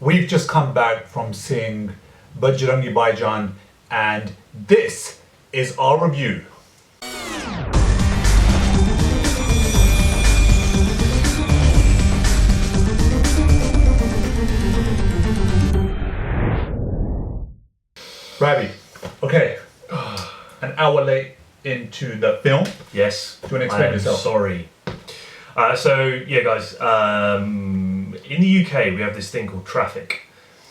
We've just come back from seeing Bajrangi Bhaijaan, and this is our review. Ravi, okay, an hour late into the film. Yes. Do you want to explain yourself? Sorry. Guys, in the UK we have this thing called traffic,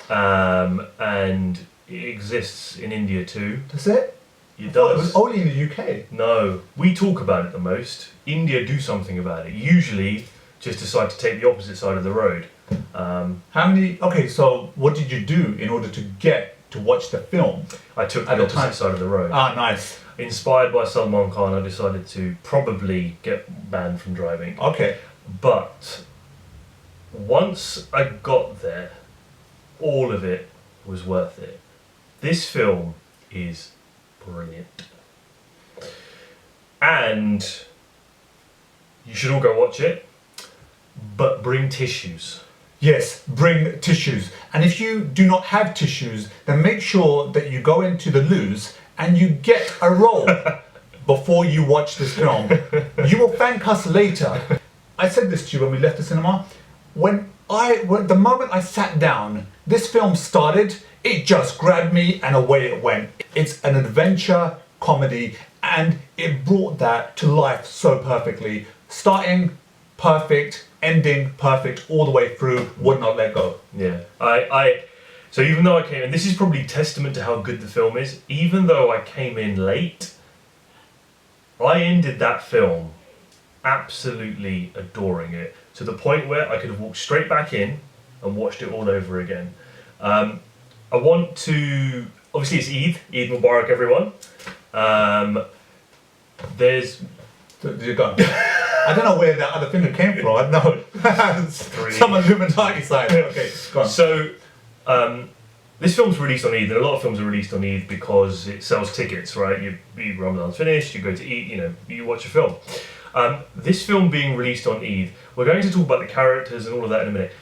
and it exists in India too. That's it? It It was does. only in the UK. No, we talk about it the most. India do something about it. Usually just decide to take the opposite side of the road. Okay, so what did you do in order to get to watch the film? I took At the the time. opposite side of the road. Ah, nice. Inspired by Salman Khan, I decided to probably get banned from driving. Okay. But once I got there, all of it was worth it. This film is brilliant. And you should all go watch it, but bring tissues. Yes, bring tissues. And if you do not have tissues, then make sure that you go into the loos and you get a roll before you watch this film. You will thank us later. I said this to you when we left the cinema. When the moment I sat down, this film started, it just grabbed me and away it went. It's an adventure comedy and it brought that to life so perfectly. Starting perfect, ending perfect, all the way through, would not let go. Yeah, so even though I came in, this is probably testament to how good the film is, even though I came in late, I ended that film absolutely adoring it, to the point where I could have walked straight back in and watched it all over again. I want to, obviously it's Eid Mubarak everyone. There's... You're gone. I don't know where that other finger came from. I know. Some Illuminati side. Okay, go on. So, this film's released on Eid, and a lot of films are released on Eid because it sells tickets, right? Ramadan's finished, you go to Eid, you watch a film. This film being released on Eid, we're going to talk about the characters and all of that in a minute.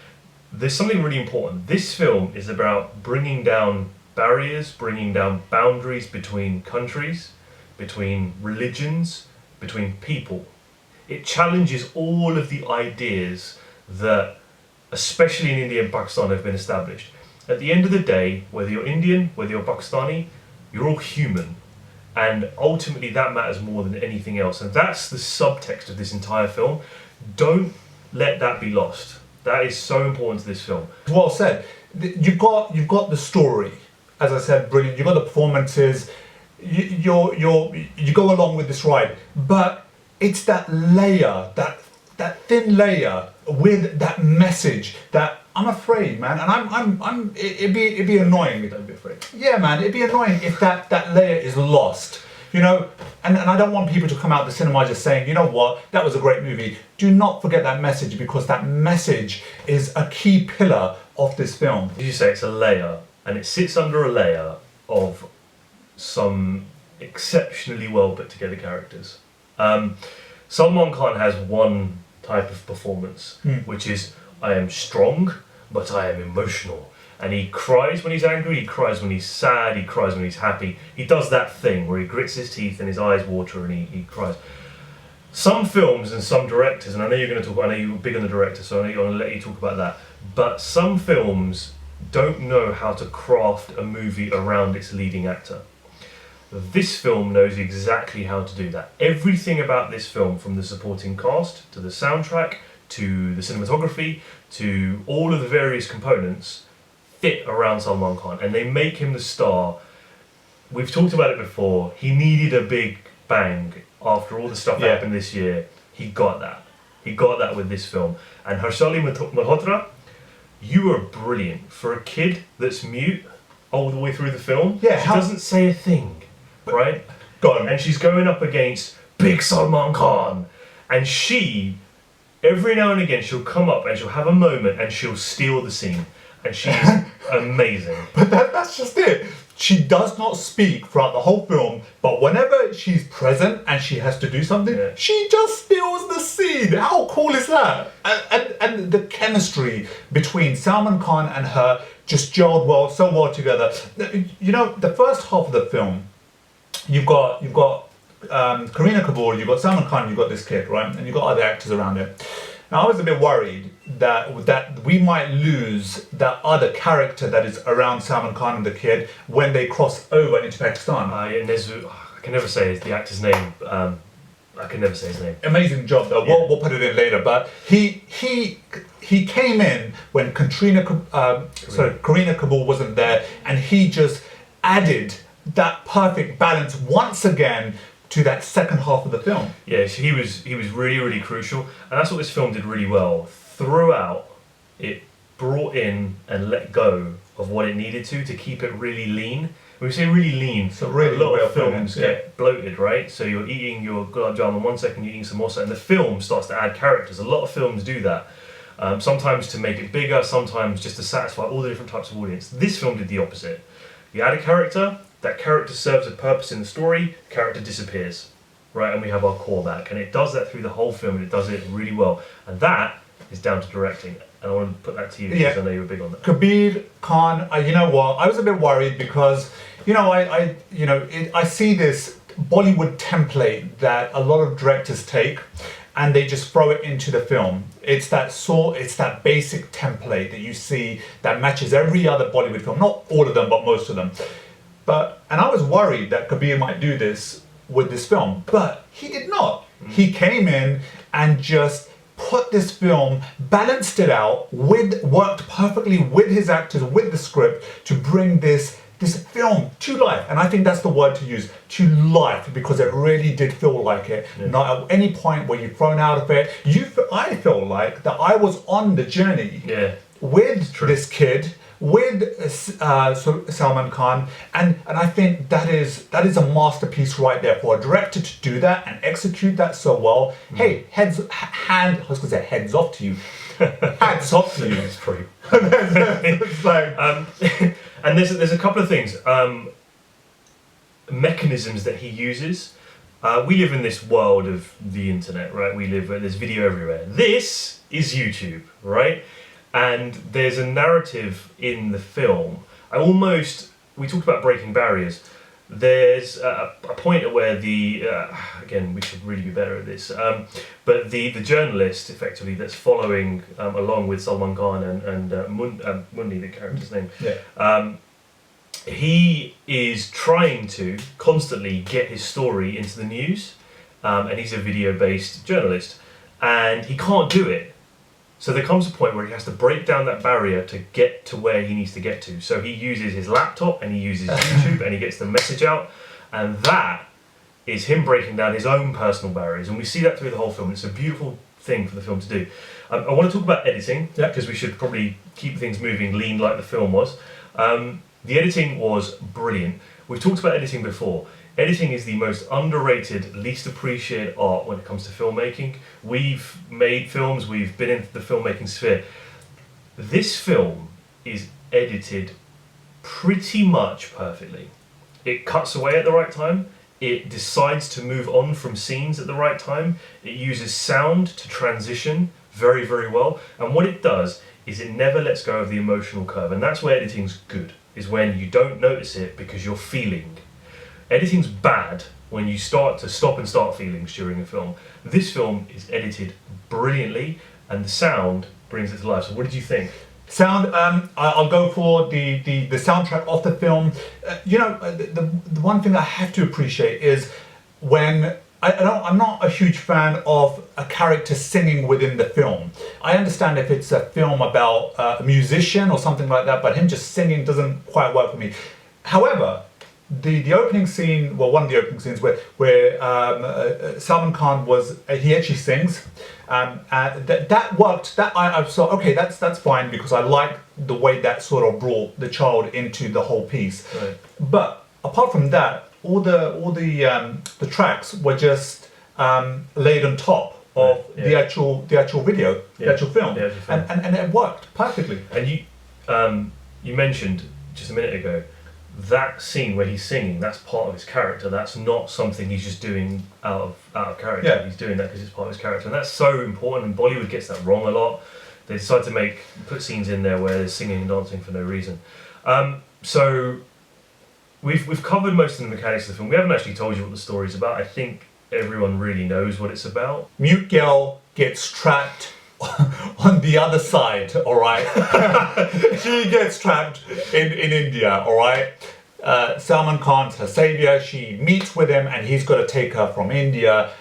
There's something really important. This film is about bringing down barriers, bringing down boundaries between countries, between religions, between people. It challenges all of the ideas that, especially in India and Pakistan, have been established. At the end of the day, whether you're Indian, whether you're Pakistani, you're all human. And ultimately that matters more than anything else. And that's the subtext of this entire film. Don't let that be lost. That is so important to this film. Well said. You've got the story. As I said, brilliant. You've got the performances. You go along with this ride. But it's that layer, that thin layer with that message that I'm afraid, man, and it'd be annoying. Don't be afraid. Yeah, man, it'd be annoying if that layer is lost, and I don't want people to come out the cinema just saying, you know what, that was a great movie. Do not forget that message, because that message is a key pillar of this film. Did you say it's a layer, and it sits under a layer of some exceptionally well put together characters. Salman Khan has one type of performance, which is, I am strong, but I am emotional. And he cries when he's angry, he cries when he's sad, he cries when he's happy. He does that thing where he grits his teeth and his eyes water and he cries. Some films and some directors, and I know you're going to talk, I know you're big on the director, so I'm going to let you talk about that, but some films don't know how to craft a movie around its leading actor. This film knows exactly how to do that. Everything about this film, from the supporting cast, to the soundtrack, to the cinematography, to all of the various components, fit around Salman Khan, and they make him the star. We've talked about it before. He needed a big bang after all the stuff that happened this year. He got that. He got that with this film. And Harshali Malhotra, you are brilliant. For a kid that's mute all the way through the film, she doesn't say a thing, right? Got him. And she's going up against big Salman Khan. And she, every now and again, she'll come up and she'll have a moment and she'll steal the scene. And she's amazing. But that's just it. She does not speak throughout the whole film, but whenever she's present and she has to do something, she just steals the scene. How cool is that? And the chemistry between Salman Khan and her just gelled so well together. You know, the first half of the film, you've got Kareena Kapoor, you've got Salman Khan, you've got this kid, right? And you've got other actors around it. Now, I was a bit worried that we might lose that other character that is around Salman Khan and the kid when they cross over into Pakistan. And I can never say the actor's name. I can never say his name. Amazing job, though. Yeah. We'll put it in later. But he came in when Kareena Kapoor wasn't there, and he just added that perfect balance once again to that second half of the film. Yeah, so he was really, really crucial, and that's what this film did really well. Throughout, it brought in and let go of what it needed to keep it really lean. When we say really lean, so really a lot well of films filmed, get bloated, right? So you're eating your gulab jamun 1 second, you're eating samosa, and the film starts to add characters. A lot of films do that. Sometimes to make it bigger, sometimes just to satisfy all the different types of audience. This film did the opposite. You add a character, that character serves a purpose in the story, the character disappears, right? And we have our core back. And it does that through the whole film, and it does it really well. And that is down to directing. And I want to put that to you, because I know you were big on that. Kabir Khan, you know what? I was a bit worried because, you know, I see this Bollywood template that a lot of directors take, and they just throw it into the film. It's that basic template that you see that matches every other Bollywood film. Not all of them, but most of them. And I was worried that Kabir might do this with this film, but he did not. He came in and just put this film, balanced it out, worked perfectly with his actors, with the script, to bring this film to life. And I think that's the word to use, to life, because it really did feel like it. Yeah. Not at any point were you thrown out of it. I felt like that I was on the journey with this kid, with Salman Khan, and I think that is a masterpiece right there for a director to do that and execute that so well. Hey, heads off to you. Hats off to you. It's pretty. It's like, and there's a couple of things, mechanisms that he uses. We live in this world of the internet, right? We live where there's video everywhere. This is YouTube, right? And there's a narrative in the film. We talked about breaking barriers. There's a point at where again, we should really be better at this, but the journalist, effectively, that's following along with Salman Khan and Munni, the character's name, he is trying to constantly get his story into the news, and he's a video-based journalist, and he can't do it. So there comes a point where he has to break down that barrier to get to where he needs to get to. So he uses his laptop and he uses YouTube and he gets the message out. And that is him breaking down his own personal barriers. And we see that through the whole film. It's a beautiful thing for the film to do. I want to talk about editing, because we should probably keep things moving lean like the film was. The editing was brilliant. We've talked about editing before. Editing is the most underrated, least appreciated art when it comes to filmmaking. We've made films, we've been into the filmmaking sphere. This film is edited pretty much perfectly. It cuts away at the right time. It decides to move on from scenes at the right time. It uses sound to transition very, very well. And what it does is it never lets go of the emotional curve. And that's where editing's good, is when you don't notice it because you're feeling. Editing's bad when you start to stop and start feelings during a film. This film is edited brilliantly, and the sound brings it to life. So what did you think? Sound, I'll go for the soundtrack of the film. The one thing I have to appreciate is when I'm not a huge fan of a character singing within the film. I understand if it's a film about a musician or something like that, but him just singing doesn't quite work for me. However, the opening scene, well, one of the opening scenes where Salman Khan he actually sings, that worked. That I saw, okay, that's fine, because I like the way that sort of brought the child into the whole piece. Right. But apart from that, all the tracks were just laid on top of the actual video, the actual film, and it worked perfectly. And you mentioned just a minute ago that scene where he's singing, that's part of his character. That's not something he's just doing out of character. Yeah. He's doing that because it's part of his character, and that's so important. And Bollywood gets that wrong a lot. They decide to put scenes in there where they're singing and dancing for no reason. So we've covered most of the mechanics of the film. We haven't actually told you what the story's about. I think everyone really knows what it's about. Mute girl gets trapped on the other side, all right? She gets trapped in India, all right? Salman Khan's her savior. She meets with him and he's got to take her from India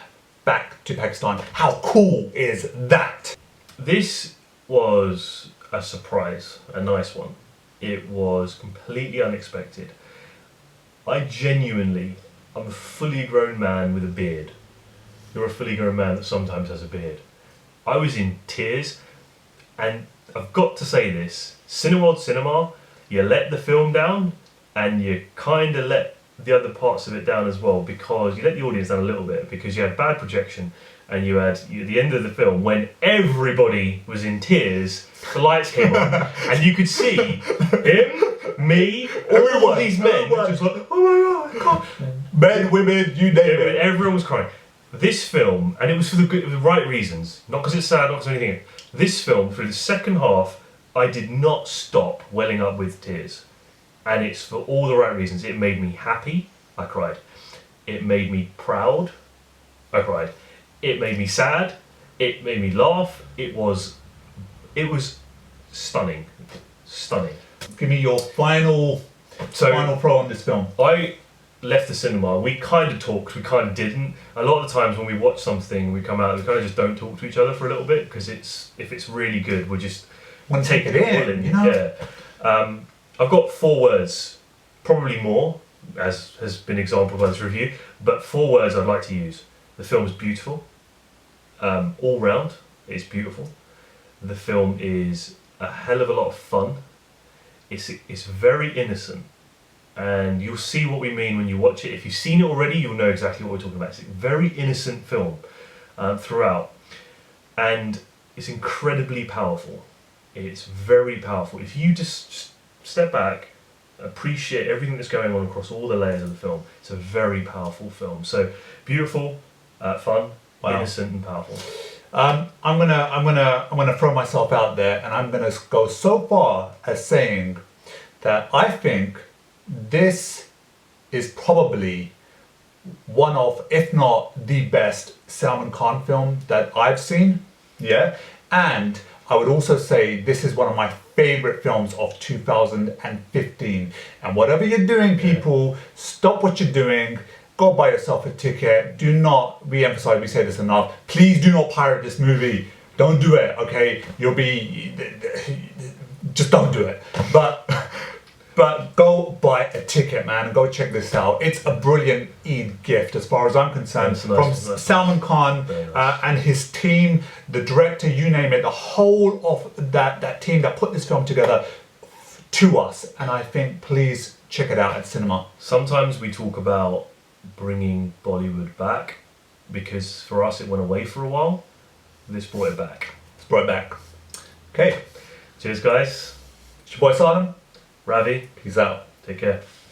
back to Pakistan. How cool is that? This was a surprise, a nice one. It was completely unexpected. I'm a fully grown man with a beard. You're a fully grown man that sometimes has a beard. I was in tears, and I've got to say this, Cineworld Cinema, you let the film down, and you kind of let the other parts of it down as well, because you let the audience down a little bit, because you had bad projection, and you had at the end of the film, when everybody was in tears, the lights came on, and you could see him, me, all of these men, just like, oh my god, Men, women, you name it. everyone was crying. This film, and it was for the right reasons, not because it's sad, not because anything. This film, through the second half, I did not stop welling up with tears. And it's for all the right reasons. It made me happy, I cried. It made me proud, I cried. It made me sad, it made me laugh. It was stunning. Stunning. Give me your final pro on this film. I left the cinema. We kind of talked, we kind of didn't. A lot of the times when we watch something, we come out, we kind of just don't talk to each other for a little bit, because if it's really good, we'll just Want to take it in, you know? Yeah. I've got 4 words, probably more, as has been exampled by this review, but 4 words I'd like to use. The film is beautiful. All round, it's beautiful. The film is a hell of a lot of fun. It's very innocent. And you'll see what we mean when you watch it. If you've seen it already, you'll know exactly what we're talking about. It's a very innocent film throughout. And it's incredibly powerful. It's very powerful. If you just step back, appreciate everything that's going on across all the layers of the film, it's a very powerful film. So beautiful, fun, innocent and powerful. I'm gonna throw myself out there, and I'm gonna go so far as saying that I think this is probably one of, if not the best Salman Khan film that I've seen. Yeah, and I would also say this is one of my favorite films of 2015. And whatever you're doing, people, stop what you're doing. Go buy yourself a ticket. Do not re-emphasize, we say this enough. Please do not pirate this movie. Don't do it, okay? Just don't do it. But go buy a ticket, man, and go check this out. It's a brilliant Eid gift, as far as I'm concerned, from Salman Khan and his team, the director, you name it, the whole of that team that put this film together to us. And I think, please check it out at cinema. Sometimes we talk about bringing Bollywood back, because for us it went away for a while. This brought it back. It's brought it back. Okay. Cheers, guys. It's your boy Salman. Ravi. Peace out. Take care.